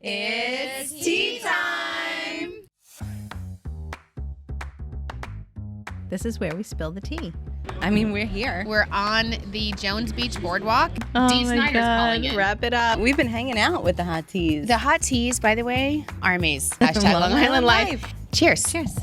It's tea time! This is where we spill the tea. I mean, we're here. We're on the Jones Beach Boardwalk. Oh Dee my Snyder's God. calling it. Wrap it up. We've been hanging out with the hot teas. The hot teas, by the way, armies. Hashtag Long Long Island Island Life. Life. Cheers. Cheers.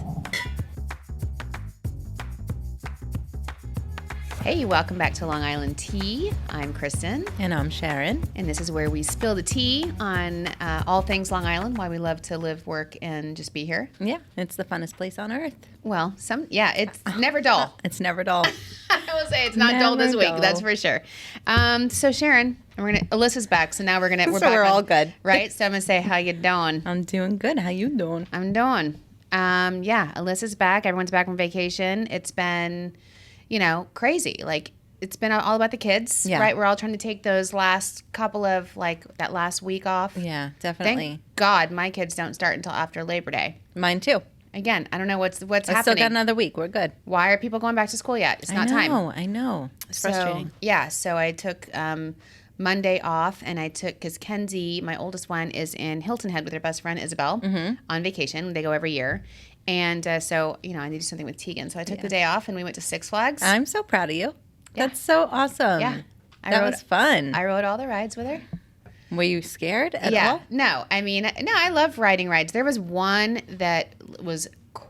Hey, welcome back to Long Island Tea. I'm Kristen, And I'm Sharon. and this is where we spill the tea on all things Long Island, why we love to live, work, and just be here. Yeah, it's the funnest place on earth. Well, it's never dull. It's never dull. I will say it's not dull this Never week, dull. that's for sure. So Sharon, Alyssa's back, so now we're So back we're on- all good. right? So I'm gonna say, how you doing? I'm doing good. How you doing? I'm doing. Alyssa's back. Everyone's back from vacation. It's been, crazy. Like, it's been all about the kids, Yeah. right? We're all trying to take those last couple of, that last week off. Yeah, definitely. Thank God my kids don't start until after Labor Day. Mine too. Again, I don't know what's I happening. still got another week. We're good. Why are people going back to school yet? It's not time. I know. It's frustrating. So I took Monday off, and because Kenzie, my oldest one, is in Hilton Head with her best friend Isabel on vacation. They go every year. And so, I need to do something with Tegan. So I took the day off, and we went to Six Flags. I'm so proud of you. Yeah. That's so awesome. Yeah. That was fun. I rode all the rides with her. Were you scared at all? No. No, I love riding rides. There was one that was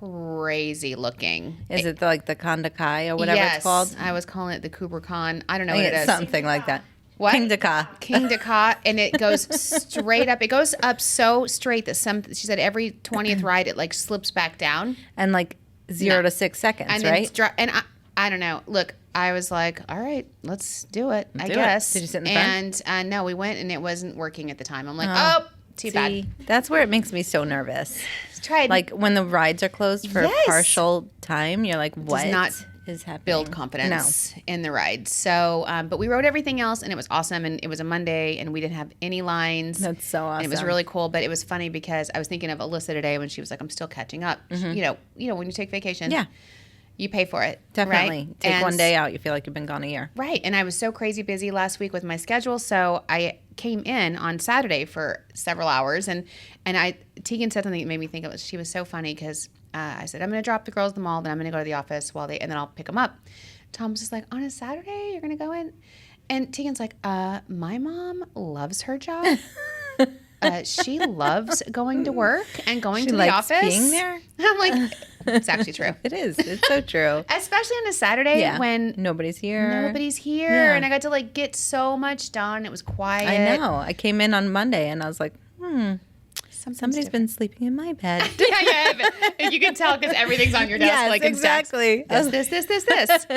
crazy looking. Is it like the Kondakai or whatever Yes, it's called? I was calling it the Kubra Khan. I don't know I what think it it's is. something like that. What? King Daka. King Daka, and it goes straight up. It goes up so straight that she said every 20th ride it like slips back down. And like 0 to 6 seconds, And right? then I don't know. Look, I was like, all right, let's do it, I Do it. guess. Did you sit in the front? And no, we went and it wasn't working at the time. I'm like, too bad. That's where it makes me so nervous. Tried. Like when the rides are closed for Yes. partial time, you're like, what not is happening? build confidence in the ride. So, but we rode everything else, and it was awesome. And it was a Monday, and we didn't have any lines. That's so awesome. And it was really cool. But it was funny because I was thinking of Alyssa today when she was like, "I'm still catching up." When you take vacation, Yeah. you pay for it. Definitely. Right? Take And- one day out, you feel like you've been gone a year. Right. And I was so crazy busy last week with my schedule. So I came in on Saturday for several hours. And Tegan said something that made me think of it. She was so funny because I said, I'm going to drop the girls at the mall, then I'm going to go to the office and then I'll pick them up. Tom was just like, on a Saturday, you're going to go in? And Tegan's like, my mom loves her job. She loves going to work and going to the likes office. being there? I'm like, it's actually true. It is. It's so true. Especially on a Saturday when nobody's here. nobody's here, Yeah. and I got to get so much done. It was quiet. I know. I came in on Monday and I was like, somebody's been sleeping in my bed. yeah. You can tell because everything's on your desk. Yes, like in stacks. exactly. This.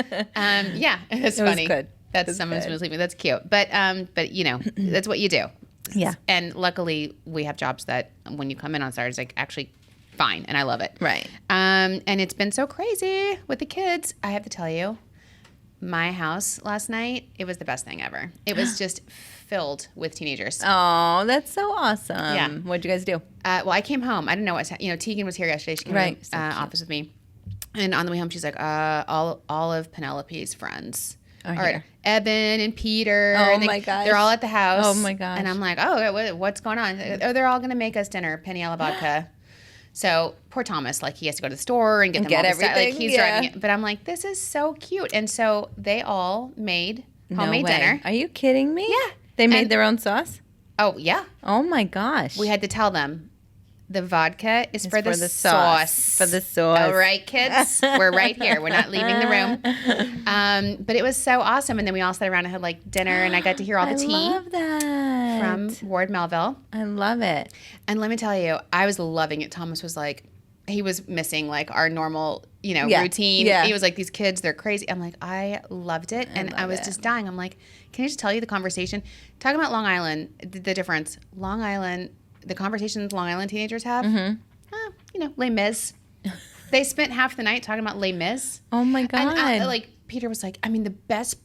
It's It was funny. good. That's It was someone's good. been sleeping. That's cute. But that's what you do. Yeah. And luckily, we have jobs that when you come in on Saturdays, like actually fine, and I love it. Right. And it's been so crazy with the kids. I have to tell you, my house last night, it was the best thing ever. It was just filled with teenagers. Oh, that's so awesome. Yeah. What'd you guys do? Well, I came home. I didn't know Tegan was here yesterday. She came Right. to the office with me. And on the way home, she's like, all of Penelope's friends. Are All right, here. Eben and Peter. Oh, and my gosh. They're all at the house. Oh, my gosh. And I'm like, what's going on? Oh, they're all going to make us dinner, Penny a la vodka. So poor Thomas, he has to go to the store and get them get all the stuff. everything, He's yeah. driving it. But I'm like, this is so cute. And so they all made homemade No way. dinner. Are you kidding me? Yeah. They made And- their own sauce? Oh, yeah. Oh my gosh. We had to tell them the vodka is for the sauce. For the sauce. All right, kids. We're right here. We're not leaving the room. But it was so awesome. And then we all sat around and had dinner, and I got to hear all the tea I love that. from Ward Melville. I love it. And let me tell you, I was loving it. Thomas was like, he was missing our normal, Yeah. routine. Yeah. He was like, these kids, they're crazy. I'm like, I loved it. And I love was it. just dying. I'm like, can I just tell you the conversation? Talking about Long Island, the difference. Long Island, the conversations Long Island teenagers have, Les Mis. They spent half the night talking about Les Mis. Oh my God. And Peter was like, the best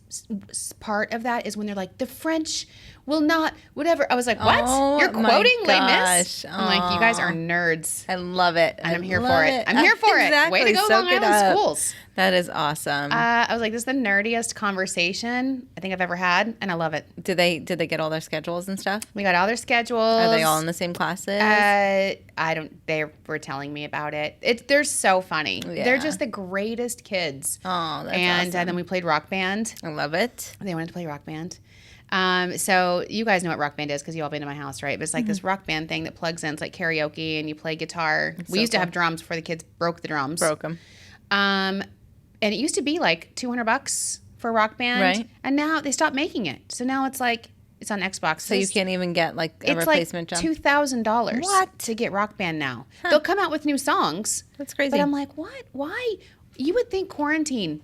part of that is when they're like, the French will not, whatever. I was like, what? Oh, You're quoting Les Mis? gosh. I'm like, you guys are nerds. I love it. And I'm here for it. I'm here for it. Way to go, Long Island schools. That is awesome. I was like, this is the nerdiest conversation I think I've ever had, and I love it. Did they get all their schedules and stuff? We got all their schedules. Are they all in the same classes? I don't. They were telling me about it. They're so funny. Yeah. They're just the greatest kids. Oh, that's and awesome. Then we played Rock Band. I love it. They wanted to play Rock Band. So you guys know what Rock Band is because you all been to my house, right? But it's like this Rock Band thing that plugs in. It's like karaoke, and you play guitar. We used to have drums before the kids broke the drums. Broke them. And it used to be like $200 for Rock Band, right? And now they stopped making it. So now it's like it's on Xbox. So you can't even get like a replacement drum. It's like $2,000. What? To get Rock Band now? Huh. They'll come out with new songs. That's crazy. But I'm like, what? Why? You would think quarantine.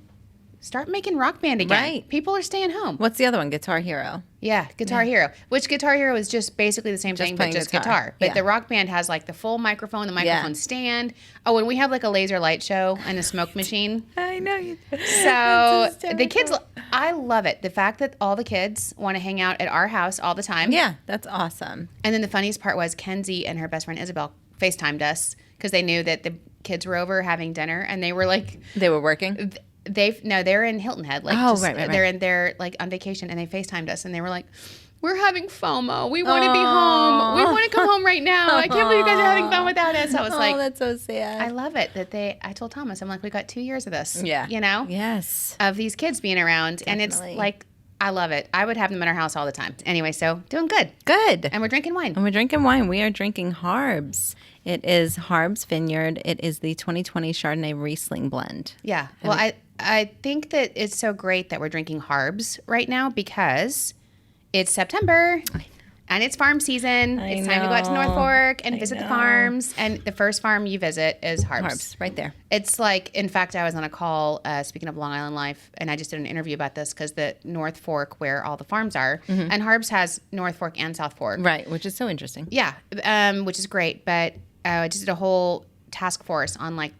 Start making Rock Band again. Right. People are staying home. What's the other one? Guitar Hero. Yeah, Guitar Hero. Which Guitar Hero is just basically the same thing, but just guitar. But the Rock Band has like the full microphone, the microphone stand. Oh, and we have like a laser light show and a smoke machine. I know you. So the kids, I love it. The fact that all the kids want to hang out at our house all the time. Yeah, that's awesome. And then the funniest part was Kenzie and her best friend Isabel FaceTimed us because they knew that the kids were over having dinner, and they were like, they were working. They're in Hilton Head. Like, right. They're like on vacation, and they FaceTimed us, and they were like, we're having FOMO. We want to be home. We want to come home right now. I can't believe you guys are having fun without us. I was like, that's so sad. I love it that I told Thomas, I'm like, we got 2 years of this. Yeah. You know? Yes. Of these kids being around. Definitely. And it's like, I love it. I would have them at our house all the time. Anyway, so doing good. Good. And we're drinking wine. We are drinking Harbes. It is Harbes Vineyard. It is the 2020 Chardonnay-Riesling blend. Yeah. Well, I think that it's so great that we're drinking Harbes right now because it's September and it's farm season. It's time to go out to North Fork and visit the farms. And the first farm you visit is Harbes. Harbes, right there. It's like, in fact, I was on a call, speaking of LongIslandLife, and I just did an interview about this because the North Fork, where all the farms are, and Harbes has North Fork and South Fork. Right, which is so interesting. Yeah, which is great. But I just did a whole task force on like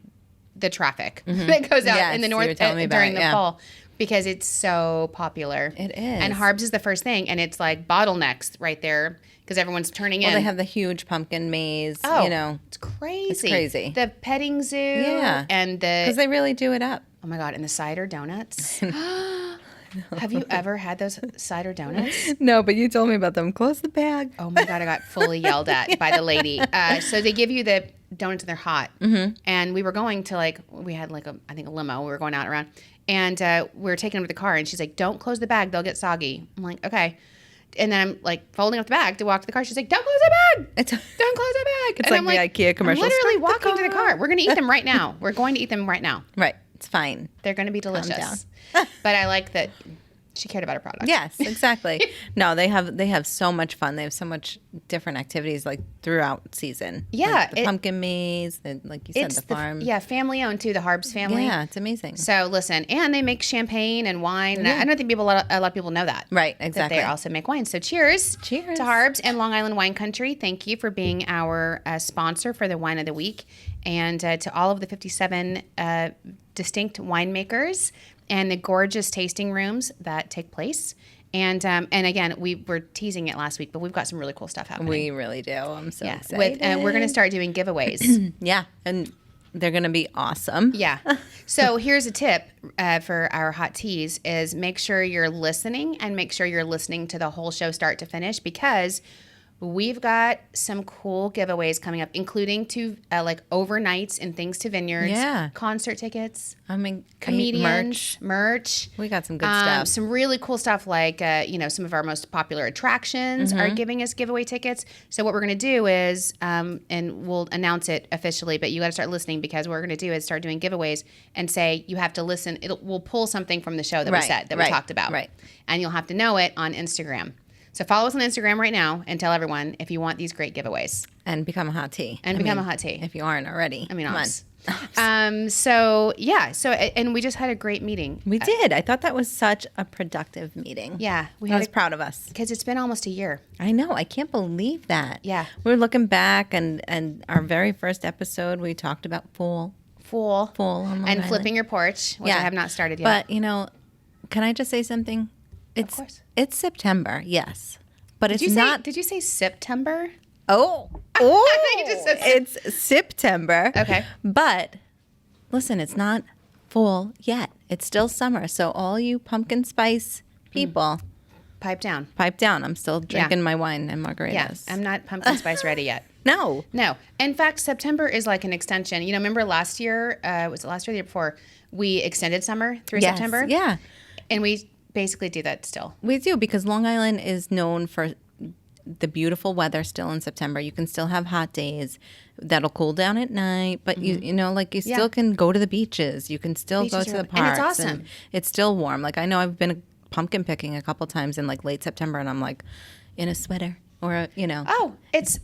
the traffic that goes out in the north during the fall because it's so popular. It is. And Harbes is the first thing, and it's like bottlenecks right there because everyone's turning in. Well, they have the huge pumpkin maze, Oh, you know. it's crazy. It's crazy. The petting zoo. Yeah. And because they really do it up. Oh my God, and the cider donuts. Have you ever had those cider donuts? No, but you told me about them. Close the bag. Oh my God, I got fully yelled at by the lady. So they give you the donuts and they're hot. And we were going to we had I think a limo. We were going out around. And we were taking them to the car. And she's like, don't close the bag. They'll get soggy. I'm like, okay. And then I'm like folding up the bag to walk to the car. She's like, don't close the bag. Don't close the bag. It's and like I'm the IKEA commercial. I'm literally Start the walking to the car. We're going to eat them right now. We're going to eat them right now. Right. It's fine. They're going to be delicious. But I like that she cared about her product. Yes, exactly. No, they have so much fun. They have so much different activities like throughout season. Yeah. Like the pumpkin maze, like you said, the farm. Yeah, family owned too, the Harbes family. Yeah, it's amazing. So listen, and they make champagne and wine. And I don't think a lot of people know that. Right, exactly. That they also make wine. So cheers. Cheers. To Harbes and Long Island Wine Country. Thank you for being our sponsor for the Wine of the Week. And to all of the 57 distinct winemakers and the gorgeous tasting rooms that take place. And again, we were teasing it last week, but we've got some really cool stuff happening. We really do. I'm so excited. We're going to start doing giveaways. Yeah, and they're going to be awesome. Yeah. So here's a tip for our hot teas is make sure you're listening and make sure you're listening to the whole show start to finish because we've got some cool giveaways coming up, including to overnights and things to vineyards. Yeah. Concert tickets. I mean, comedians, merch. We got some good stuff. Some really cool stuff like, some of our most popular attractions are giving us giveaway tickets. So what we're going to do is, and we'll announce it officially, but you got to start listening because what we're going to do is start doing giveaways and say you have to listen. We'll pull something from the show that we said, that we talked about. Right. And you'll have to know it on Instagram. So follow us on Instagram right now and tell everyone if you want these great giveaways. And become a hot tea. And become a hot tea. If you aren't already. I mean, So we just had a great meeting. We did. I thought that was such a productive meeting. Yeah. I was proud of us. Because it's been almost a year. I know. I can't believe that. Yeah. We were looking back and our very first episode, we talked about fall on Long and Island. flipping your porch, which I have not started yet. But, Can I just say something? Of course. It's September, yes. But Did it's you say, not. Did you say September? Oh. You just said It's September. Okay. But listen, it's not fall yet. It's still summer. So all you pumpkin spice people, Pipe down. pipe down. I'm still drinking my wine and margaritas. Yeah, I'm not pumpkin spice ready yet. No. No. In fact, September is like an extension. You know, remember last year, was it last year or the year before, we extended summer through Yes. September? Yeah. And we basically do that still. We do, because Long Island is known for the beautiful weather still in September. You can still have hot days that'll cool down at night, but you know, like you still can go to the beaches. You can still go Beaches to are the really- and parks. it's awesome. It's still warm. Like I know I've been pumpkin picking a couple times in like late September, and I'm like in a sweater or you know. Oh, it's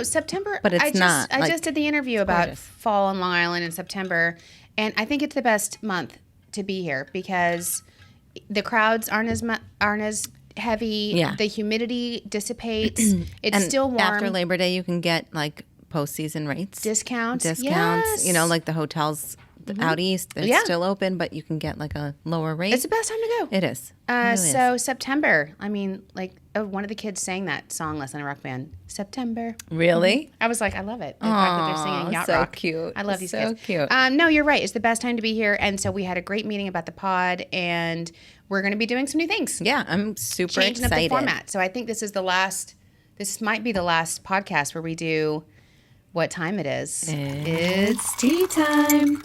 September. But it's not, I like, just did the interview about gorgeous. fall on Long Island in September, and I think it's the best month to be here because the crowds aren't as heavy. Yeah. The humidity dissipates. It's And still warm. after Labor Day, you can get like postseason rates. Discounts. Discounts. Yes. You know, like the hotels out east, they're Yeah. still open, but you can get like a lower rate. It's the best time to go. It is. It really is. So September. I mean, like one of the kids sang that song last night in a rock band. September. Really? I was like, I love it. The fact that they're singing Aw, yacht so rock. cute. I love these So kids. cute. No, you're right. It's the best time to be here. And so we had a great meeting about the pod, and we're going to be doing some new things. Yeah, I'm super Changing excited. up the format. So I think this is the last. This might be the last podcast where we do what time it is. It's tea time.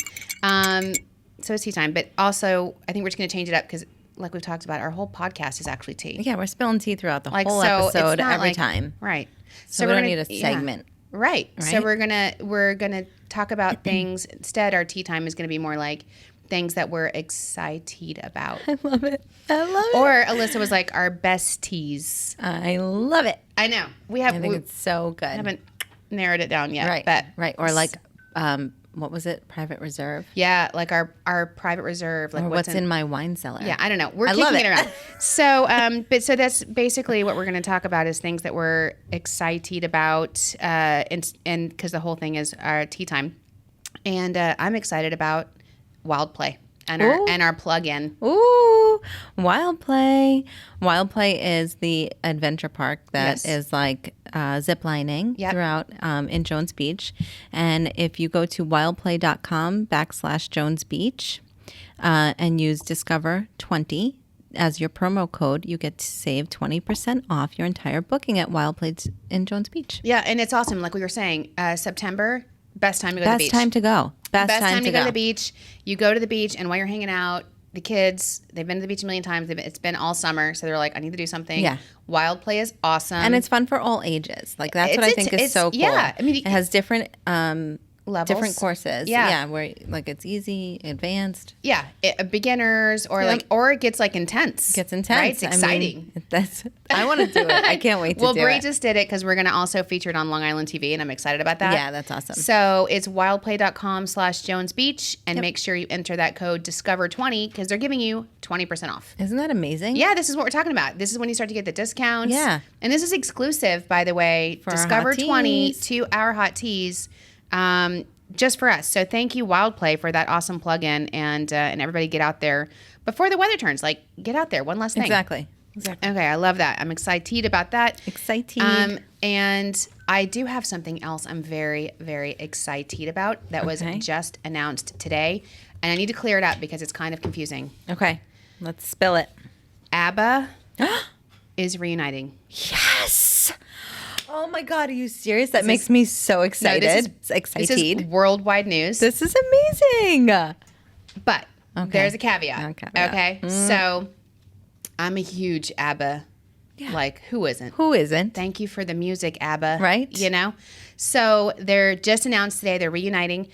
So it's tea time, but also I think we're just going to change it up because, like we've talked about, our whole podcast is actually tea. Yeah, we're spilling tea throughout the Like whole so, it's episode not every like- time. Right. So we don't need a segment. Right. So Right? we're gonna talk about things instead. Our tea time is gonna be more like things that we're excited about. I love it. I love it. Or Alyssa was like our best teas. I love it. I know we I think we it's so good. haven't narrowed it down yet. right. But right. Or like, what was it? Private reserve. yeah, like our private reserve. Like Or what's in my wine cellar. Yeah, I don't know. We're I kicking love it it. around. So, so that's basically what we're going to talk about is things that we're excited about, and because the whole thing is our tea time, and I'm excited about Wild Play and Ooh. our plug-in. Ooh, Wild Play. Wild Play is the adventure park that Yes. is like zip lining Yep. throughout in Jones Beach. And if you go to wildplay.com/Jones Beach and use Discover20 as your promo code, you get to save 20% off your entire booking at Wild Play in Jones Beach. Yeah, and it's awesome. Like we were saying, September, best time to go to the Best beach. time to go. Best time to go to the beach. You go to the beach, and while you're hanging out, the kids, they've been to the beach a million times. It's been all summer, so they're like, I need to do something. Yeah. Wild Play is awesome. And it's fun for all ages. Like that's what I think is so cool. yeah, I mean, it has different levels. different courses. Yeah. where like it's easy, advanced. Yeah, beginners or Yep. or it gets like intense. Gets intense. Right? It's exciting. I mean, I want to do it. I can't wait to Well, do Bree it. just did it because we're going to also feature it on Long Island TV, and I'm excited about that. Yeah, that's awesome. So it's wildplay.com/Jones Beach, and make sure you enter that code Discover20 because they're giving you 20% off. Isn't that amazing? Yeah, this is what we're talking about. This is when you start to get the discounts. Yeah. And this is exclusive, by the way, For our hot Discover20 teas. to our hot teas, just for us. So thank you, Wild Play, for that awesome plug-in, and everybody get out there before the weather turns. Like, get out there. One last thing. Exactly. Okay, I love that. I'm excited about that. Excited. And I do have something else I'm very, very excited about that was Okay. just announced today. And I need to clear it up because it's kind of confusing. Okay. Let's spill it. Abba is reuniting. Yes. Oh my God, are you serious? That makes me so excited. Excited. This is worldwide news. This is amazing. But Okay. there's a caveat. Okay. Okay. So I'm a huge Abba. Like, who isn't? Who isn't? Thank you for the music, Abba. Right. You know? So they're just announced today, they're reuniting.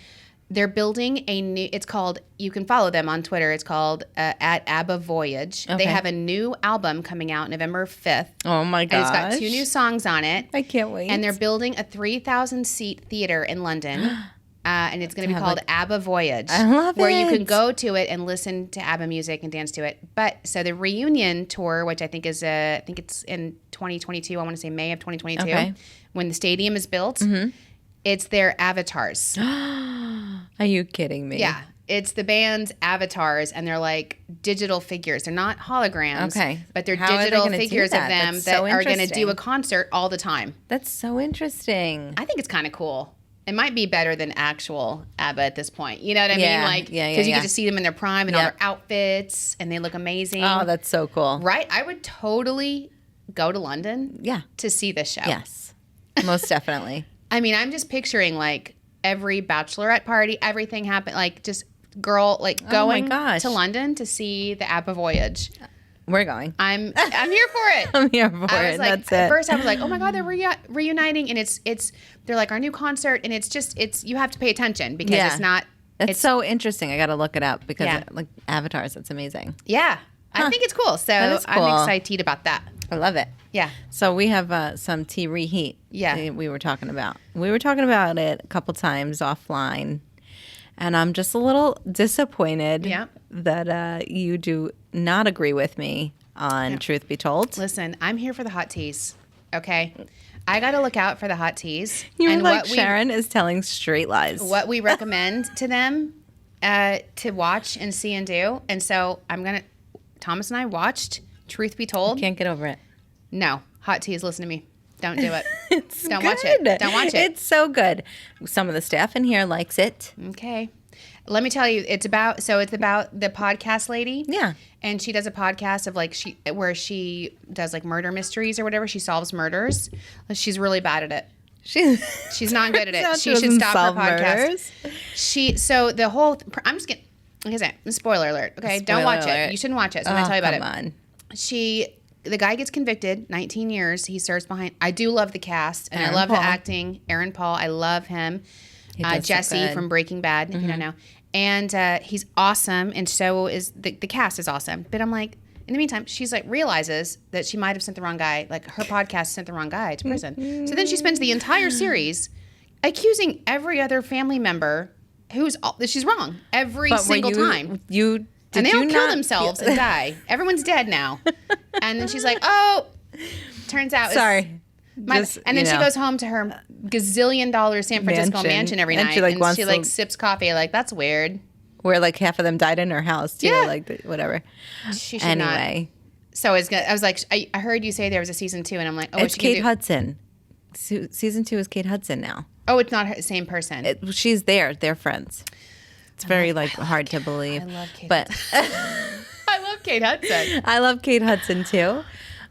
They're building a new, it's called, you can follow them on Twitter. It's called at Abba Voyage. They Okay. have a new album coming out November 5th. Oh my And gosh. it's got 2 new songs on it. I can't wait. And they're building a 3,000-seat theater in London. And it's going to be have, called like- Abba Voyage. I love where you can it. go to it and listen to Abba music and dance to it. But so the reunion tour, which I think is, I think it's in 2022. I want to say May of 2022, Okay. when the stadium is built. It's their avatars. Are you kidding me? Yeah. It's the band's avatars, and they're like digital figures. They're not holograms, but they're digital figures of them that are going to do a concert all the time. That's so interesting. I think it's kind of cool. It might be better than actual Abba at this point. You know what I mean? Like, because you get to see them in their prime and all their outfits, and they look amazing. Oh, that's so cool. Right? I would totally go to London to see this show. Yes, most definitely. I mean, I'm just picturing like every bachelorette party, everything happened, like just going to London to see the Abba voyage. We're going. I'm here for it. I'm here for it. Like, That's it. At first, I was like, "Oh my God, they're reuniting!" And they're like our new concert, and it's you have to pay attention because it's not. It's so interesting. I got to look it up because like avatars, that's amazing. Yeah, I think it's cool. So I'm excited about that. I love it. Yeah. So we have some tea reheat. Yeah. We were talking about. We were talking about it a couple times offline. And I'm just a little disappointed that you do not agree with me on Truth Be Told. Listen, I'm here for the hot teas, okay? I got to look out for the hot teas. You're like Sharon is telling straight lies. What we recommend to them to watch and see and do. And so Thomas and I watched Truth Be Told. I can't get over it. No, hot teas, listen to me. Don't do it. Don't watch it. Don't watch it. It's so good. Some of the staff in here likes it. Okay. Let me tell you, it's about the podcast lady. Yeah. And she does a podcast of like where she does like murder mysteries or whatever. She solves murders. She's really bad at it. She's not good at it. She should stop her podcast. I'm just gonna, like I said, spoiler alert. Okay, don't watch it. You shouldn't watch it. So I'm gonna tell you about it. Come on. The guy gets convicted, 19 years. He serves behind. I do love the cast, and I love the acting. Aaron Paul, I love him. Jesse from Breaking Bad, if you don't know. And he's awesome, and so is the cast is awesome. But I'm like, in the meantime, she's like realizes that she might have sent the wrong guy, like her podcast sent the wrong guy to prison. So then she spends the entire series accusing every other family member that she's wrong every single time. And they all kill themselves and die. Everyone's dead now. And then she's like, oh, turns out sorry. And then she goes home to her gazillion-dollar San Francisco mansion every night. And she sips coffee. Like, that's weird. Where like half of them died in her house too. Yeah. Like whatever. She should not. So I was like, I heard you say there was a season 2, and I'm like, oh, it's Kate Hudson. Season 2 is Kate Hudson now. Oh, it's not the same person. She's there. They're friends. It's very hard to believe. I love Kate. But I love Kate Hudson. I love Kate Hudson too.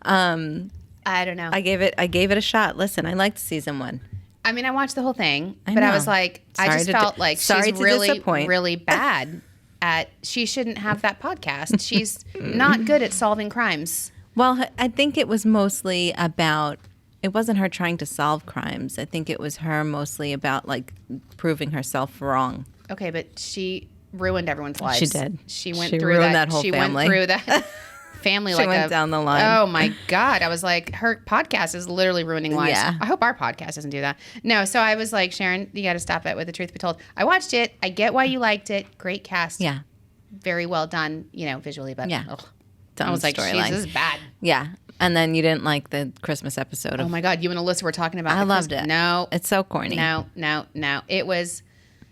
I don't know. I gave it a shot. Listen, I liked season 1. I mean, I watched the whole thing, but I was like, I just felt like she's really, really bad at. She shouldn't have that podcast. She's not good at solving crimes. Well, I think it was mostly about. It wasn't her trying to solve crimes. I think it was her mostly about like proving herself wrong. Okay, but she ruined everyone's lives. She did. She went through that whole family. She went through that family. She went down the line. Oh my God! I was like, her podcast is literally ruining lives. Yeah. I hope our podcast doesn't do that. No, so I was like, Sharon, you got to stop it with the Truth Be Told. I watched it. I get why you liked it. Great cast. Yeah. Very well done. Visually, but yeah. I was like, this is bad. Yeah. And then you didn't like the Christmas episode. Oh my God! You and Alyssa were talking about. I loved it. No, it's so corny. No. It was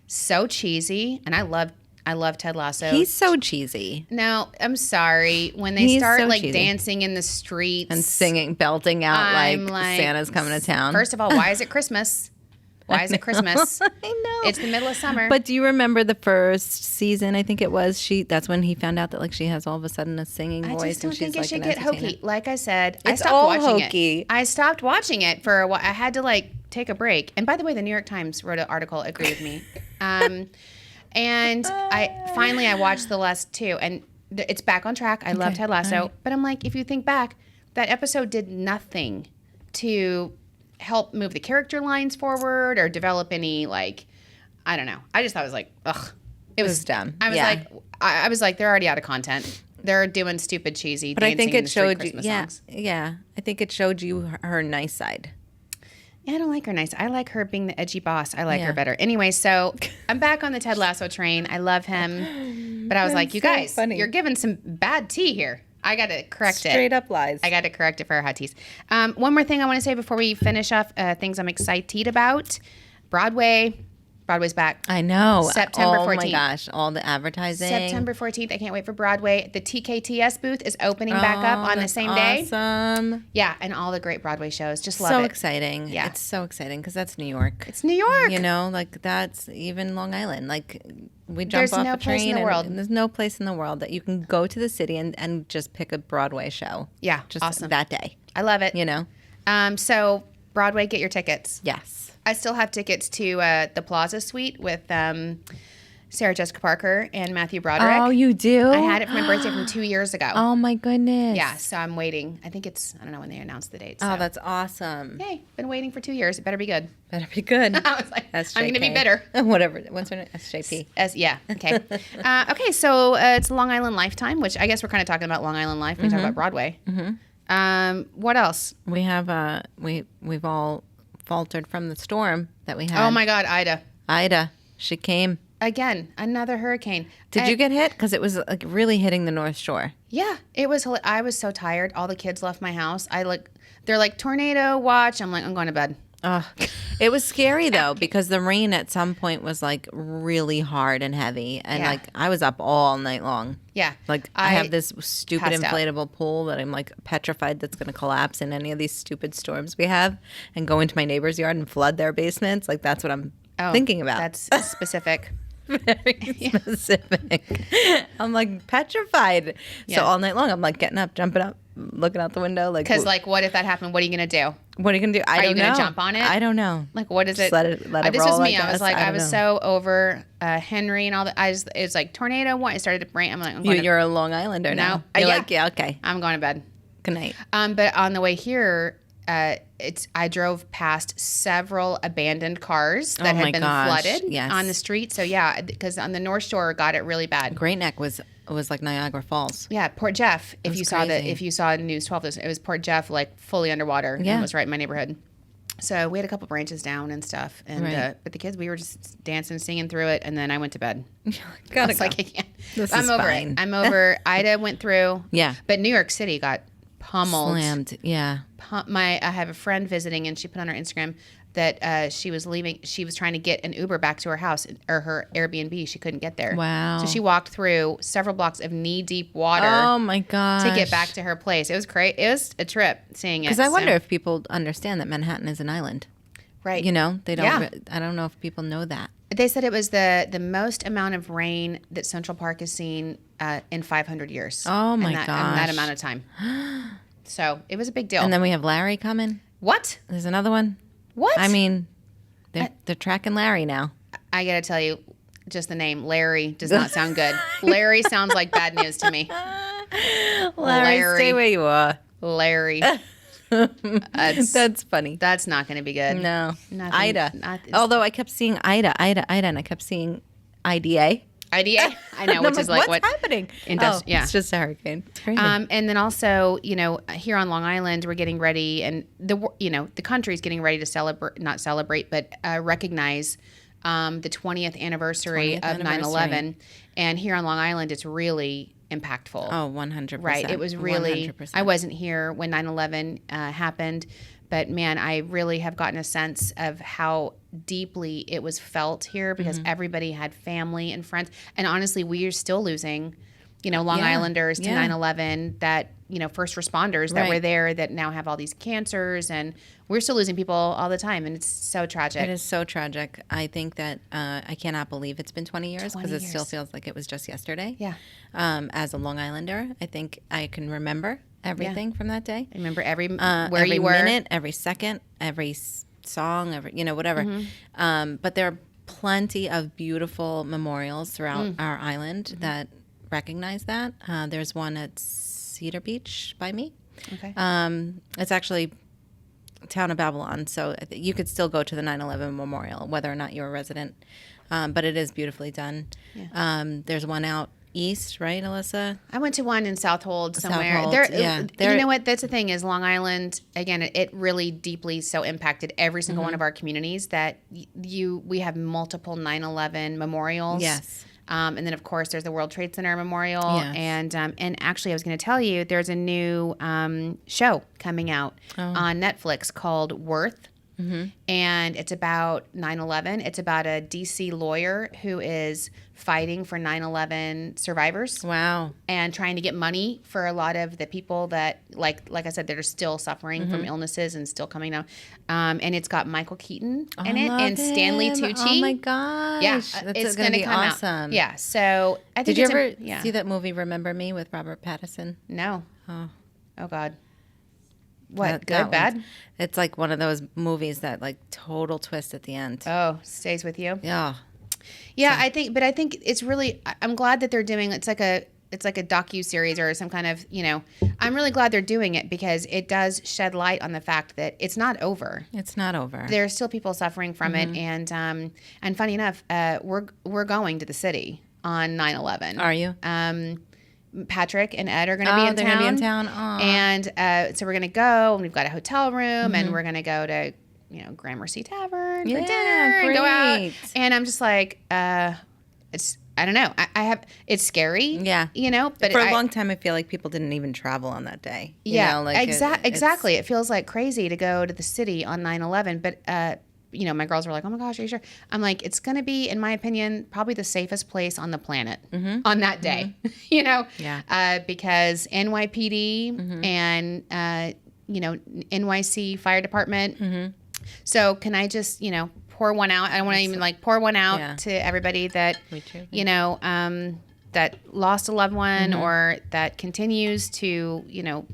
so cheesy, and I love Ted Lasso. He's so cheesy. No, I'm sorry. When they start dancing in the streets and singing, belting out like Santa's coming to town. First of all, why is it Christmas? Why is it Christmas? I know. It's the middle of summer. But do you remember the first season? I think it was. That's when he found out that like she has all of a sudden a singing voice. I just don't think it should get hokey. Like I said, I stopped watching it. I stopped watching it for a while. I had to take a break. And by the way, the New York Times wrote an article agreed with me. And I watched the last 2, and it's back on track. I love Ted Lasso, right. But I'm like, if you think back, that episode did nothing to help move the character lines forward or develop any I don't know. I just thought it was like, ugh. It was dumb. I was like, they're already out of content. They're doing stupid, cheesy. But I think it showed you. Songs. Yeah. I think it showed you her nice side. Yeah, I don't like her nice. I like her being the edgy boss. I like her better. Anyway, so I'm back on the Ted Lasso train. I love him. But I was like, you guys, you're giving some bad tea here. I got to correct it. Straight up lies. I got to correct it for our hot teas. One more thing I want to say before we finish off things I'm excited about. Broadway, Broadway's back. I know. September 14th. Oh my gosh, all the advertising. September 14th. I can't wait for Broadway. The TKTS booth is opening back up on the same day. Awesome. Yeah, and all the great Broadway shows. Just love so it. So exciting. Yeah. It's so exciting because that's New York. It's New York. You know, like that's even Long Island. Like we jump off a train and there's no place in the world that you can go to the city and just pick a Broadway show. Yeah, just awesome. That day. I love it. You know? So Broadway, get your tickets. Yes. I still have tickets to the Plaza Suite with Sarah Jessica Parker and Matthew Broderick. Oh, you do? I had it for my birthday from 2 years ago. Oh, my goodness. Yeah, so I'm waiting. I think I don't know when they announced the date. So. Oh, that's awesome. Yay, been waiting for 2 years. It better be good. Better be good. I was like, SJK. I'm going to be bitter. Whatever. What's her name? SJP. Yeah, okay. Okay, so it's Long Island Lifetime, which I guess we're kind of talking about Long Island Life when we talk about Broadway. What else? We have, we've all faltered from the storm that we had. Oh my God, Ida. She came. Again, another hurricane. Did you get hit? Because it was like really hitting the North Shore. Yeah, it was. I was so tired. All the kids left my house. They're like, tornado watch. I'm like, I'm going to bed. It was scary though because the rain at some point was like really hard and heavy, and like I was up all night long. Yeah, like I have this stupid inflatable pool that I'm like petrified that's going to collapse in any of these stupid storms we have, and go into my neighbor's yard and flood their basements. Like that's what I'm thinking about. That's specific. Very specific. I'm like petrified. Yeah. So all night long I'm like getting up, jumping up, looking out the window, like because like what if that happened? What are you gonna do? What are you gonna do? Are you gonna jump on it? I don't know. Like what is it? Let it this roll. Was me. I was like I was so over Henry and all that. It's like tornado. It started to rain. I'm like you're a Long Islander now. You're like okay. I'm going to bed. Good night. But on the way here. I drove past several abandoned cars that had been flooded on the street. So yeah, because on the North Shore got it really bad. Great Neck was like Niagara Falls. Yeah, Port Jeff. If you saw News 12, it was Port Jeff like fully underwater. Yeah, and it was right in my neighborhood. So we had a couple branches down and stuff, and but the kids we were just dancing, singing through it, and then I went to bed. I was like, I can't. I'm over it. I'm over. Ida went through. Yeah, but New York City got pummeled. Slammed. Yeah. I have a friend visiting, and she put on her Instagram that she was leaving. She was trying to get an Uber back to her house or her Airbnb. She couldn't get there. Wow. So she walked through several blocks of knee-deep water. Oh my gosh. To get back to her place. It was great. It was a trip seeing it. Because I wonder if people understand that Manhattan is an island. Right. You know, they don't. Yeah. I don't know if people know that. They said it was the most amount of rain that Central Park has seen in 500 years. Oh my gosh. In that amount of time. So it was a big deal. And then we have Larry coming. What? There's another one. What? I mean, they're tracking Larry now. I got to tell you, just the name Larry does not sound good. Larry sounds like bad news to me. Larry, stay where you are. Larry. That's funny. That's not going to be good. No. Ida. Although I kept seeing Ida, and I kept seeing IDA. IDA, I know, which is like what's happening? Yeah, it's just a hurricane. It's crazy. And then also, here on Long Island, we're getting ready, and the country's getting ready to recognize the 20th anniversary of 9/11, and here on Long Island, it's really impactful. Oh, 100%. Right. It was really. 100%. I wasn't here when 9/11 happened. But man, I really have gotten a sense of how deeply it was felt here because everybody had family and friends. And honestly, we are still losing, Long Islanders to 9/11 that, first responders that were there that now have all these cancers. And we're still losing people all the time. And it's so tragic. It is so tragic. I think that I cannot believe it's been 20 years because it still feels like it was just yesterday. Yeah. As a Long Islander, I think I can remember everything from that day. I remember every you were, minute, every second, every song, whatever. But there are plenty of beautiful memorials throughout our island that recognize that. There's one at Cedar Beach by me. Okay. It's actually Town of Babylon, so you could still go to the 9/11 memorial, whether or not you're a resident. But it is beautifully done. Yeah. There's one out east, right, Alyssa? I went to one in Southold somewhere. Southold, you know what? That's the thing is Long Island, again, it really deeply so impacted every single one of our communities that we have multiple 9/11 memorials. Yes. And then, of course, there's the World Trade Center Memorial. Yes. And actually, I was going to tell you, there's a new show coming out on Netflix called Worth. And it's about 9/11. It's about a DC lawyer who is fighting for 9/11 survivors. Wow. And trying to get money for a lot of the people that, like I said, that are still suffering from illnesses and still coming out. And it's got Michael Keaton in it and Stanley Tucci. Oh my gosh. Yeah, That's it's going to be come awesome. out. Yeah, so I think Did you ever see that movie Remember Me with Robert Pattinson? No. Oh God. What? That Good, bad? It's like one of those movies that like total twist at the end. Oh, stays with you. Yeah. Yeah, I think it's really. I'm glad that they're doing. It's like a docu-series or some kind of. I'm really glad they're doing it because it does shed light on the fact that it's not over. It's not over. There are still people suffering from it, and funny enough, we're going to the city on 9/11. Are you? Patrick and Ed are going to be in town. They're going to be in town. Aww. And so we're going to go, and we've got a hotel room, and we're going to go to, Gramercy Tavern for dinner and go out. And I'm just like, it's, I don't know. It's scary. Yeah. But for a long time, I feel like people didn't even travel on that day. Exactly. It feels like crazy to go to the city on 9/11, but, my girls were like, oh my gosh, are you sure? I'm like, it's going to be, in my opinion, probably the safest place on the planet on that day, Yeah. Because NYPD and, NYC Fire Department. So can I just, pour one out? I don't want to even pour one out to everybody that, that lost a loved one or that continues to,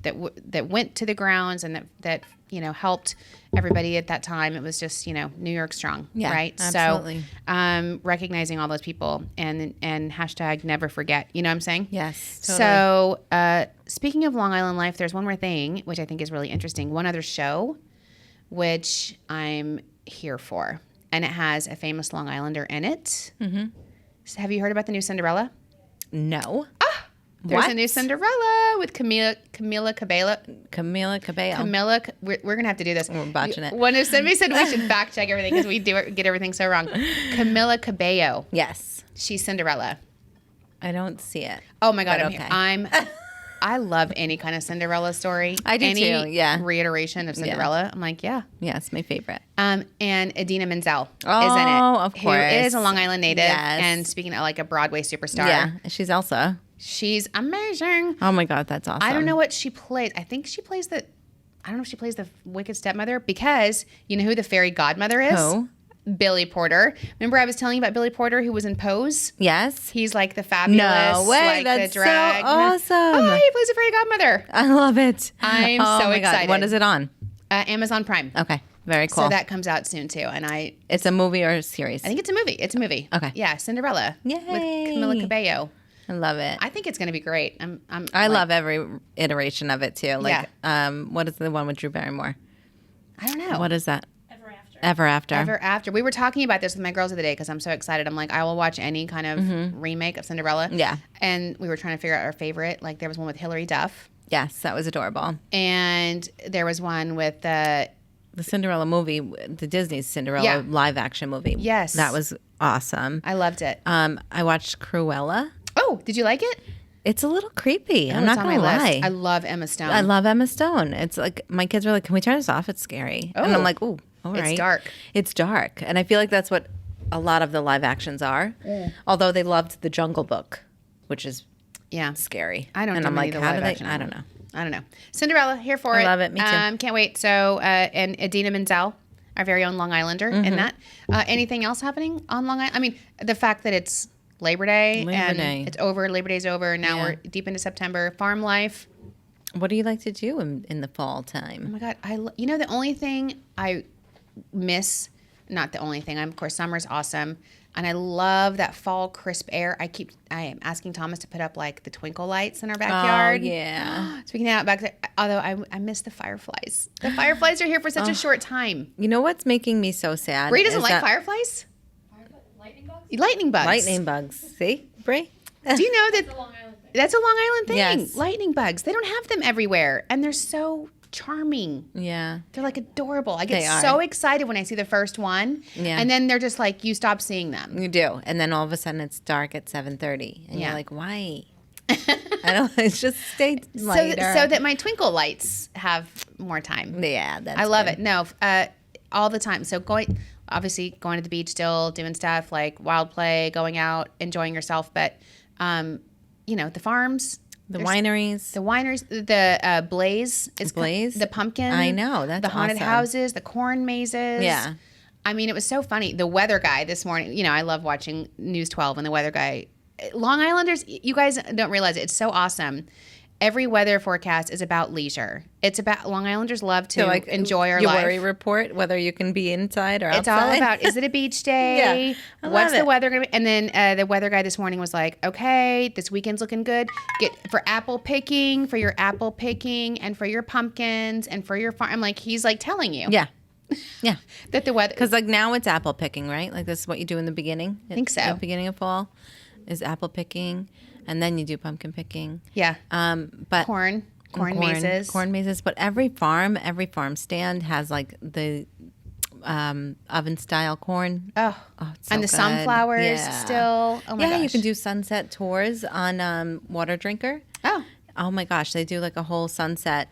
that went to the grounds and that helped everybody at that time. It was just, New York strong, right? Absolutely. So recognizing all those people and hashtag never forget, you know what I'm saying? Yes, totally. So speaking of Long Island Life, there's one more thing, which I think is really interesting. One other show, which I'm here for, and it has a famous Long Islander in it. So have you heard about the new Cinderella? No. There's a new Cinderella with Camila Cabello. We're going to have to do this. We're botching it. When somebody said we should fact check everything because we get everything so wrong. Camila Cabello. Yes. She's Cinderella. I don't see it. Oh my God. I love any kind of Cinderella story. I do too. Yeah. Reiteration of Cinderella. Yeah. I'm like, yeah. Yeah, it's my favorite. And Idina Menzel is in it. Oh, of course. Who is a Long Island native. Yes. And speaking of like a Broadway superstar. Yeah. She's Elsa. She's amazing. Oh my God, that's awesome. I don't know what she plays. I think she plays I don't know if she plays the wicked stepmother because you know who the fairy godmother is? Who? Billy Porter. Remember I was telling you about Billy Porter who was in Pose? Yes. He's like the fabulous. No way. That's the drag. So awesome. Oh, he plays a fairy godmother. I love it. I'm so excited. God. What is it on? Amazon Prime. Okay. Very cool. So that comes out soon too. And it's a movie or a series? I think it's a movie. It's a movie. Okay. Yeah. Cinderella. Yay. With Camila Cabello. I love it. I think it's going to be great. I love every iteration of it too. Like, what is the one with Drew Barrymore? I don't know. What is that? Ever After. Ever After. We were talking about this with my girls the other day because I'm so excited. I'm like, I will watch any kind of remake of Cinderella. Yeah. And we were trying to figure out our favorite. Like there was one with Hilary Duff. Yes, that was adorable. And there was one with the Cinderella movie, the Disney Cinderella live action movie. Yes. That was awesome. I loved it. I watched Cruella. Oh, did you like it? It's a little creepy. I'm not going to lie. I love Emma Stone. I love Emma Stone. It's like my kids are like, "Can we turn this off? It's scary." And I'm like, "Oh, all right." It's dark. It's dark. And I feel like that's what a lot of the live actions are. Yeah. Although they loved The Jungle Book, which is scary. I don't know. And I'm like, how do they? I don't know. I don't know. Cinderella, here for it. I love it. Me too. Can't wait. So, and Idina Menzel, our very own Long Islander in that. Anything else happening on Long Island? I mean, the fact that it's Labor Day. It's over. Labor Day's over. Now we're deep into September. Farm life. What do you like to do in the fall time? Oh my God. The only thing I miss, not the only thing, of course, summer's awesome. And I love that fall crisp air. I am asking Thomas to put up like the twinkle lights in our backyard. Oh, yeah. Speaking out back there, although I miss the fireflies. The fireflies are here for such a short time. You know what's making me so sad? Bree doesn't like fireflies? Lightning bugs. Lightning bugs. See, Bree? Do you know that that's a Long Island thing? Yes. Lightning bugs. They don't have them everywhere. And they're so charming. Yeah. They're like adorable. I get so excited when I see the first one. Yeah. And then they're just like, you stop seeing them. You do. And then all of a sudden it's dark at 7:30. And you're like, why? I don't. It's just stay lighter. So that my twinkle lights have more time. Yeah, that's I love it. No, all the time. So obviously going to the beach still, doing stuff like wild play, going out, enjoying yourself. But, the farms. The wineries. The Blaze. Blaze? The pumpkin. I know. That's the haunted awesome. houses, the corn mazes. Yeah. I mean, it was so funny. The weather guy this morning, I love watching News 12 and the weather guy. Long Islanders, you guys don't realize it. It's so awesome. Every weather forecast is about leisure. It's about Long Islanders love to enjoy our life. Your worry report, whether you can be inside or outside. It's all about, is it a beach day? Yeah, What's the weather going to be? And then the weather guy this morning was like, okay, this weekend's looking good. Get for your apple picking and for your pumpkins and for your farm. He's like telling you. Yeah. Yeah. That the weather. Because now it's apple picking, right? This is what you do in the beginning. I think so. At the beginning of fall is apple picking. And then you do pumpkin picking. Yeah. But corn mazes. Corn mazes. But every farm stand has the oven style corn. Oh it's so and the good. sunflowers still. Oh my gosh. You can do sunset tours on Water Drinker. Oh my gosh, they do a whole sunset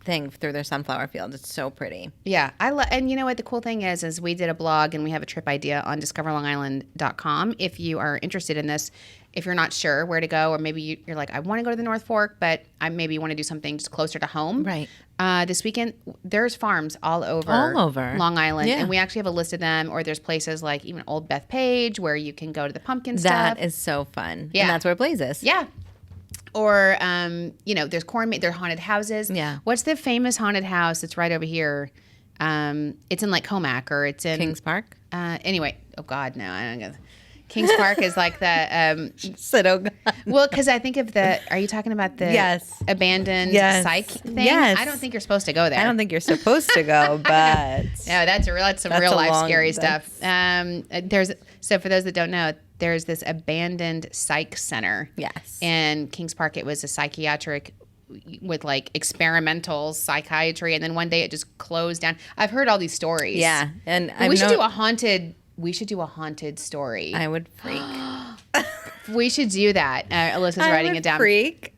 thing through their sunflower field. It's so pretty. Yeah. And you know what the cool thing is we did a blog and we have a trip idea on discoverlongisland.com. If you are interested in this, if you're not sure where to go, or maybe you're like, I want to go to the North Fork, but I maybe want to do something just closer to home. Right. This weekend, there's farms all over Long Island. Yeah. And we actually have a list of them, or there's places like even Old Bethpage where you can go to the pumpkin stuff. That is so fun. Yeah. And that's where Blaze is. Yeah. Or, there's there are haunted houses. Yeah. What's the famous haunted house that's right over here? It's in Comac, or it's in Kings Park. Anyway, oh God, no, I don't know. Kings Park is like the. Said, oh God. Well, because I think of are you talking about the abandoned psych thing? Yes. I don't think you're supposed to go there. I don't think you're supposed to go, but. No, that's some real life scary stuff. So for those that don't know, there's this abandoned psych center. Yes. And Kings Park, it was a psychiatric with experimental psychiatry, and then one day it just closed down. I've heard all these stories. Yeah. And we should do a haunted story. I would freak. We should do that. Alyssa's writing it down. Freak.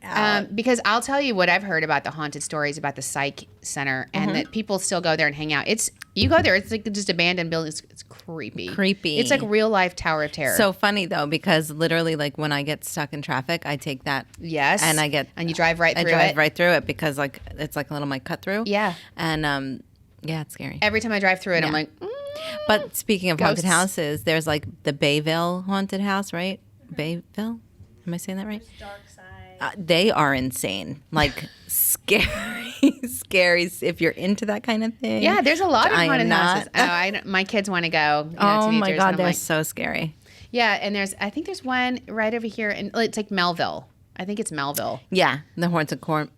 Because I'll tell you what I've heard about the haunted stories about the psych center, and that people still go there and hang out. You go there, it's just abandoned buildings. It's creepy. It's like real life Tower of Terror. So funny though, because literally when I get stuck in traffic, I take that. Yes. And you drive right through it. I drive right through it because it's like a little my cut through. Yeah. And it's scary. Every time I drive through it, I'm like. But speaking of Ghosts. haunted houses, there's the Bayville haunted house, right? Bayville? Am I saying that right? Dark side. They are insane. Scary if you're into that kind of thing. Yeah, there's a lot of haunted houses. Not. My kids want to go. Oh my teenagers, God, they're so scary. Yeah, and I think there's one right over here, and it's Melville. I think it's Melville. Yeah, the haunted corn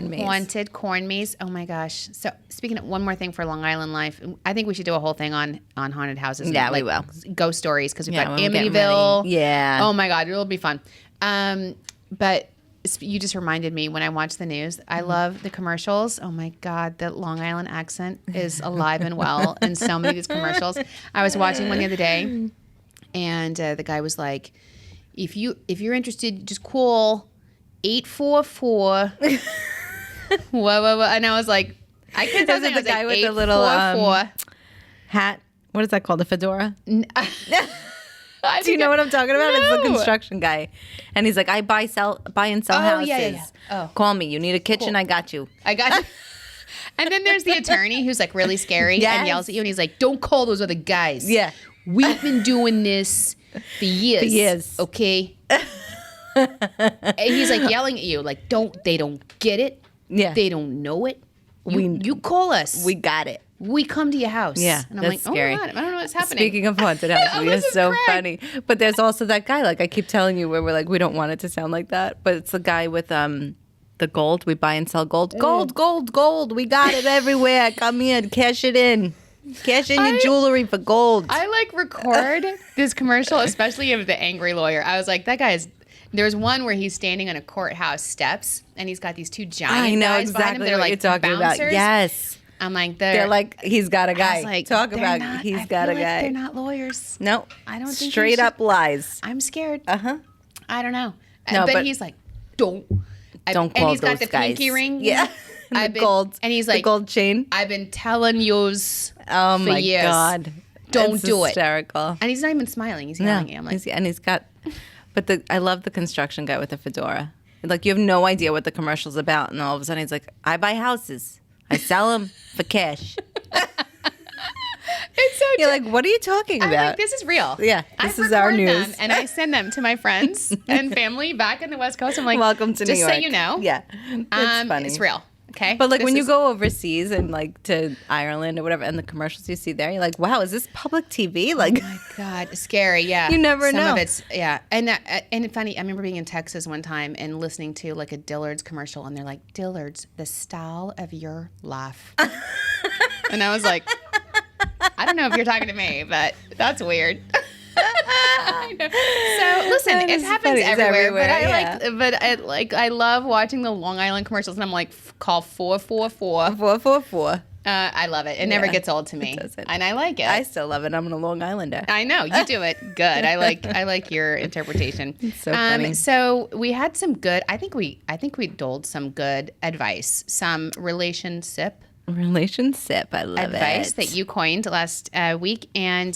maze. Haunted corn maze. Oh my gosh. So speaking of one more thing for Long Island Life, I think we should do a whole thing on haunted houses. Yeah, we will. Ghost stories, because we've got when we get Amityville. ready. Yeah. Oh my God, it'll be fun. But you just reminded me when I watch the news. I love the commercials. Oh my God, the Long Island accent is alive and well in so many of these commercials. I was watching one the other day, and the guy was like, If you're interested, just call 844. Whoa. And I was like, I can't tell the guy with the little hat. What is that called? A fedora? Do you know what I'm talking about? No. It's the construction guy. And he's like, I buy and sell houses. Yeah. Oh. Call me. You need a kitchen? Cool. I got you. And then there's the attorney who's really scary and yells at you, and he's like, don't call those other guys. Yeah. We've been doing this for years. Okay? And he's yelling at you, they don't get it. Yeah. They don't know it. You call us. We got it. We come to your house. Yeah, and I'm that's like, scary. Oh my God, I don't know what's happening. Speaking of haunted houses, it's so funny. But there's also that guy, I keep telling you, where we're we don't want it to sound like that. But it's the guy with the gold. We buy and sell gold. Gold. We got it everywhere. Come in, cash it in. Cash in your jewelry for gold. I record this commercial, especially of the angry lawyer. I was like, that guy is. There's one where he's standing on a courthouse steps, and he's got these two giant guys behind him. They're what you're talking bouncers. about. Yes. I'm they're he's got a guy. I was He's got a guy. They're not lawyers. No. I don't think straight up lies. I'm scared. Uh-huh. I don't know. No, but he's like, don't call and he's those got the guys. pinky ring. Yeah. And he's like, the gold chain. I've been telling yous Oh for my years. God. Don't It's do hysterical. it. And he's not even smiling. He's yelling at him. Like, He's got, but I love the construction guy with the fedora. Like, you have no idea what the commercial's about. And all of a sudden he's like, I buy houses. I sell them for cash. it's so You're like, what are you talking about? I'm like, this is real. Yeah, this is our news. Them, and I send them to my friends and family back in the West Coast. I'm like, welcome to New York. Just so you know. Yeah, it's funny. It's real. Okay. But like when you go overseas and like to Ireland or whatever, and the commercials you see there, you're like, wow, is this public TV? Like, oh my God, scary. Yeah. You never Some know. of it's, yeah. And funny, I remember being in Texas one time and listening to like a Dillard's commercial, and they're like, Dillard's, the style of your life. And I was like, I don't know if you're talking to me, but that's weird. I know. So listen, it happens everywhere. I love watching the Long Island commercials, and I'm like, call 444. 444. I love it. It never gets old to me, and I like it. I still love it. I'm a Long Islander. I know you do it good. I like your interpretation. It's so funny. So we had some good. I think we doled some good advice. Some relationship. I love advice it. that you coined last week, and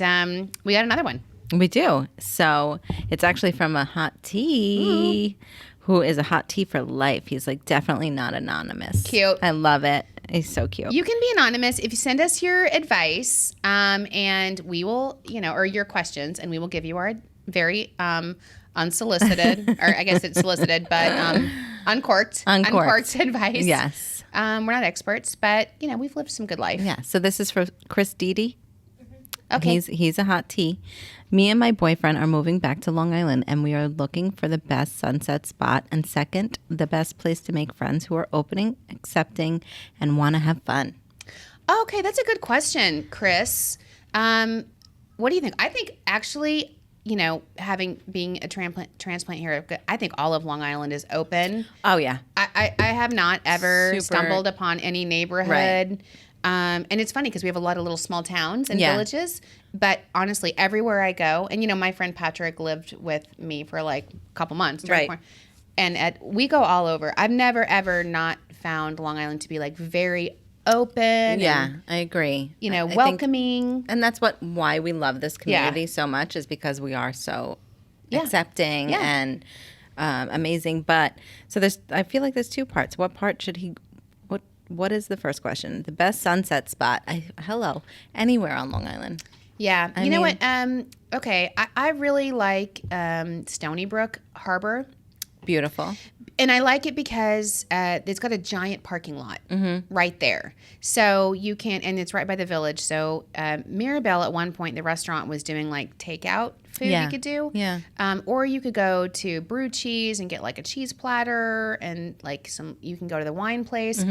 we got another one. We do. So it's actually from a HotTea, who is a HotTea for life. He's like definitely not anonymous. Cute. I love it. He's so cute. You can be anonymous if you send us your advice, and we will, or your questions, and we will give you our very unsolicited, or I guess it's solicited, but uncorked advice. Yes. We're not experts, but we've lived some good life. Yeah. So this is for Chris Didi. Okay. He's a HotTea. Me and my boyfriend are moving back to Long Island, and we are looking for the best sunset spot, and second, the best place to make friends who are opening, accepting, and want to have fun. Okay, that's a good question, Chris. What do you think? I think actually, being a transplant here, I think all of Long Island is open. Oh yeah. I have not ever stumbled upon any neighborhood. Right. And it's funny because we have a lot of little small towns and villages, but honestly, everywhere I go, and my friend Patrick lived with me for like a couple months. Right. And we go all over. I've never, ever not found Long Island to be like very open. Yeah, and, I agree. Welcoming. And that's why we love this community so much, is because we are so accepting and amazing. But so I feel like there's two parts. What part should he? What is the first question? The best sunset spot. Anywhere on Long Island. Yeah. You know what? Okay. I really like Stony Brook Harbor. Beautiful. And I like it because it's got a giant parking lot right there. So you can, and it's right by the village. So Mirabelle at one point, the restaurant was doing like takeout food you could do. Yeah. Or you could go to Brew Cheese and get like a cheese platter, and like you can go to the wine place.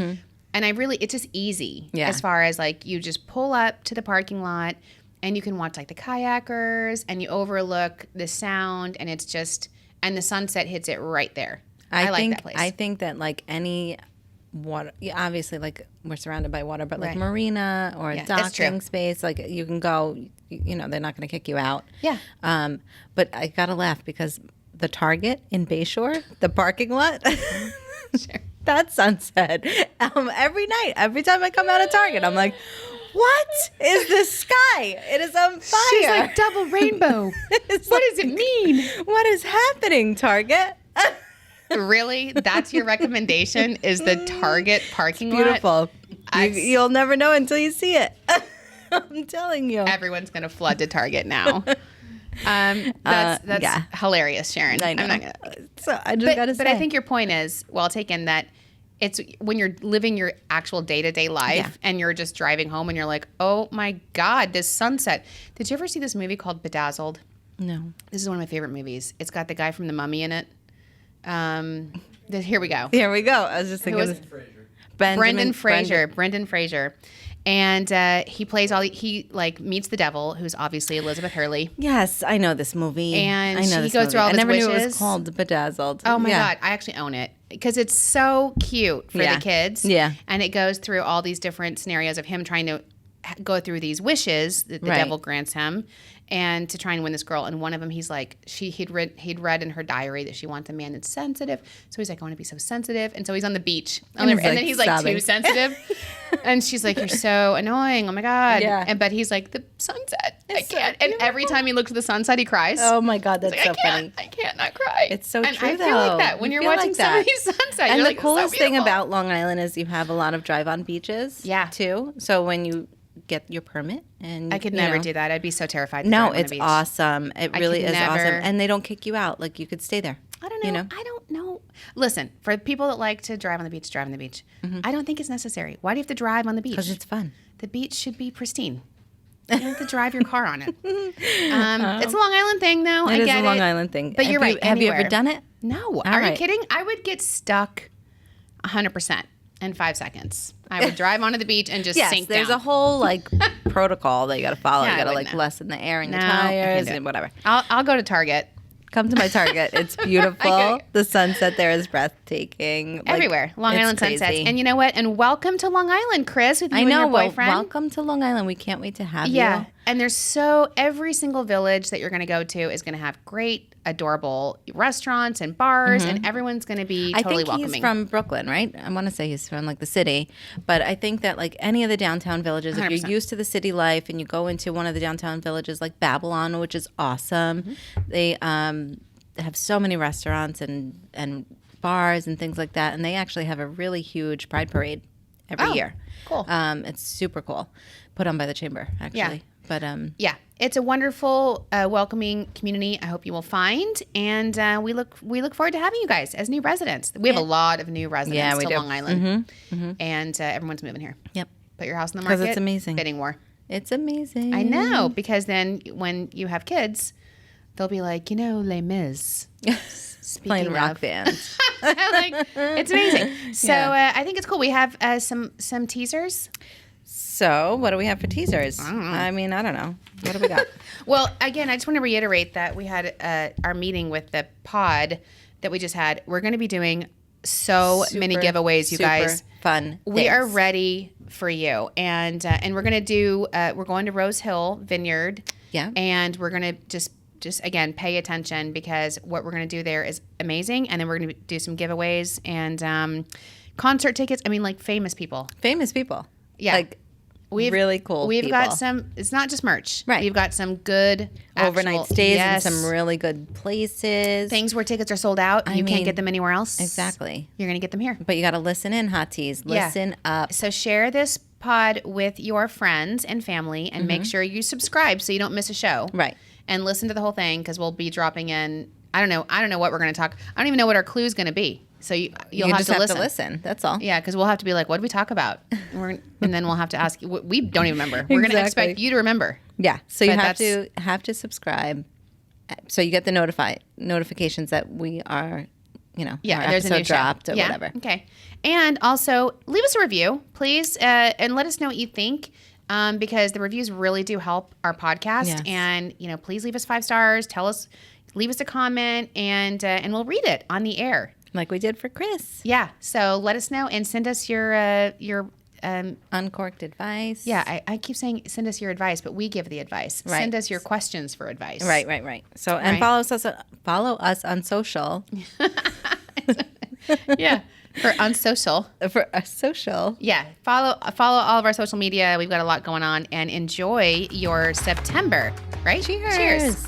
And it's just easy as far as like you just pull up to the parking lot and you can watch like the kayakers and you overlook the sound, and it's just, and the sunset hits it right there. I like that place. I think that like any water, obviously like we're surrounded by water, but like marina or a docking space, like you can go, they're not going to kick you out. Yeah. But I got to laugh because the Target in Bayshore, the parking lot. Sure. That sunset. Every night, every time I come out of Target, I'm like, what is the sky? It is on fire. She's like double rainbow. What does it mean? What is happening, Target? Really? That's your recommendation, is the Target parking lot? Beautiful. You'll never know until you see it. I'm telling you. Everyone's going to flood to Target now. That's hilarious, Sharon. I know. I'm not gonna, so I just got to say. But I think your point is well taken, that it's when you're living your actual day-to-day life and you're just driving home and you're like, oh my God, this sunset. Did you ever see this movie called Bedazzled? No. This is one of my favorite movies. It's got the guy from The Mummy in it. Here we go. Here we go. I was just thinking. Brendan Fraser. And he plays he like meets the devil, who's obviously Elizabeth Hurley. Yes, I know this movie. And he goes through all his wishes. I never knew it was called Bedazzled. Oh my God, I actually own it because it's so cute for the kids. Yeah. And it goes through all these different scenarios of him trying to go through these wishes that the Right. devil grants him, and to try and win this girl. And one of them, he's like, he'd read in her diary that she wants a man that's sensitive. So he's like, I want to be so sensitive. And so he's on the beach, and then he's like too sensitive. And she's like, you're so annoying. Oh my God. Yeah. But he's like, the sunset. I can't. And every time he looks at the sunset, he cries. Oh my God, that's so funny. I can't not cry. It's so and true, I though. feel like that when You you're feel watching like that. somebody's sunset. And you're the like, coolest so thing beautiful. about Long Island is you have a lot of drive-on beaches. Yeah. Too. So when you get your permit and I could never do that. I'd be so terrified. To No, drive on a it's beach. awesome. It really could is awesome. never- And they don't kick you out. Like, you could stay there. I don't know. You know? I don't know. Listen, for people that like to drive on the beach, drive on the beach. I don't think it's necessary. Why do you have to drive on the beach? Because it's fun. The beach should be pristine. You don't have to drive your car on it. It's a Long Island thing, though. It is get a Long it. Island thing. But you're right. Have you ever anywhere. done it? No. Are you right. kidding? I would get stuck 100% in 5 seconds. I would drive onto the beach and just Yes, sink there's down. a whole like protocol that you got to follow. Yeah, you I got to wouldn't like know. lessen the air in your No, I can't tires do it. and whatever. I'll go to Target. Come to my Target. It's beautiful. The sunset there is breathtaking. Like, Everywhere. Long it's Island crazy. sunsets. And you know what? And welcome to Long Island, Chris, with you I and know. your Well, boyfriend. welcome to Long Island. We can't wait to have Yeah. you. And there's every single village that you're going to go to is going to have great, adorable restaurants and bars, and everyone's going to be totally I think welcoming. he's from Brooklyn, right? I want to say he's from like the city, but I think that like any of the downtown villages, if 100%. you're used to the city life and you go into one of the downtown villages like Babylon, which is awesome, they have so many restaurants and bars and things like that, and they actually have a really huge Pride Parade every year. Cool. It's super cool, put on by the chamber actually. Yeah. But Yeah, it's a wonderful, welcoming community. I hope you will find, and we look forward to having you guys as new residents. We have a lot of new residents Yeah, we to do. Long Island, and everyone's moving here. Yep, Put your house in the 'Cause market. it's amazing. Bidding war. it's amazing. I know, because then when you have kids, they'll be like, Les Mis. Playing rock of- bands. Like, it's amazing. So Yeah. I think it's cool. We have some teasers. So, what do we have for teasers? I mean, I don't know. What do we got? Well, again, I just want to reiterate that we had our meeting with the pod that we just had. We're going to be doing so many giveaways, you guys. Fun. We are things. ready for you, and we're going to do. We're going to Rose Hill Vineyard. Yeah. And we're going to just again pay attention, because what we're going to do there is amazing, and then we're going to do some giveaways and concert tickets. I mean, like famous people. Famous people. Yeah. Like really cool We've people. got some. It's not just merch. Right. We've got some good overnight actual- stays yes, in some really good places. things where tickets are sold out and I you can't mean, get them anywhere else. Exactly. You're going to get them here. But you got to listen in, hot teas. Listen up. So share this pod with your friends and family, and make sure you subscribe so you don't miss a show. Right. And listen to the whole thing, because we'll be dropping in. I don't know what we're going to talk. I don't even know what our clue is going to be. So you'll You have just to have listen. to listen. That's all. Yeah, because we'll have to be like, what did we talk about? And then we'll have to ask you. We don't even remember. We're going to Exactly. expect you to remember. Yeah. So you But have to subscribe, so you get the notifications that we are, our there's a episode new dropped show. or Yeah, whatever. Okay. And also leave us a review, please, and let us know what you think, because the reviews really do help our podcast. Yes. And please leave us 5 stars. Leave us a comment, and we'll read it on the air. Like we did for Chris. Yeah. So let us know and send us your Uncorked Advice. yeah. I keep saying send us your advice, but we give the advice. Right. Send us your questions for advice. Right. So and Right. follow us on social. Yeah. For unsocial. For social. Yeah, follow all of our social media. We've got a lot going on, and enjoy your September, right? Cheers.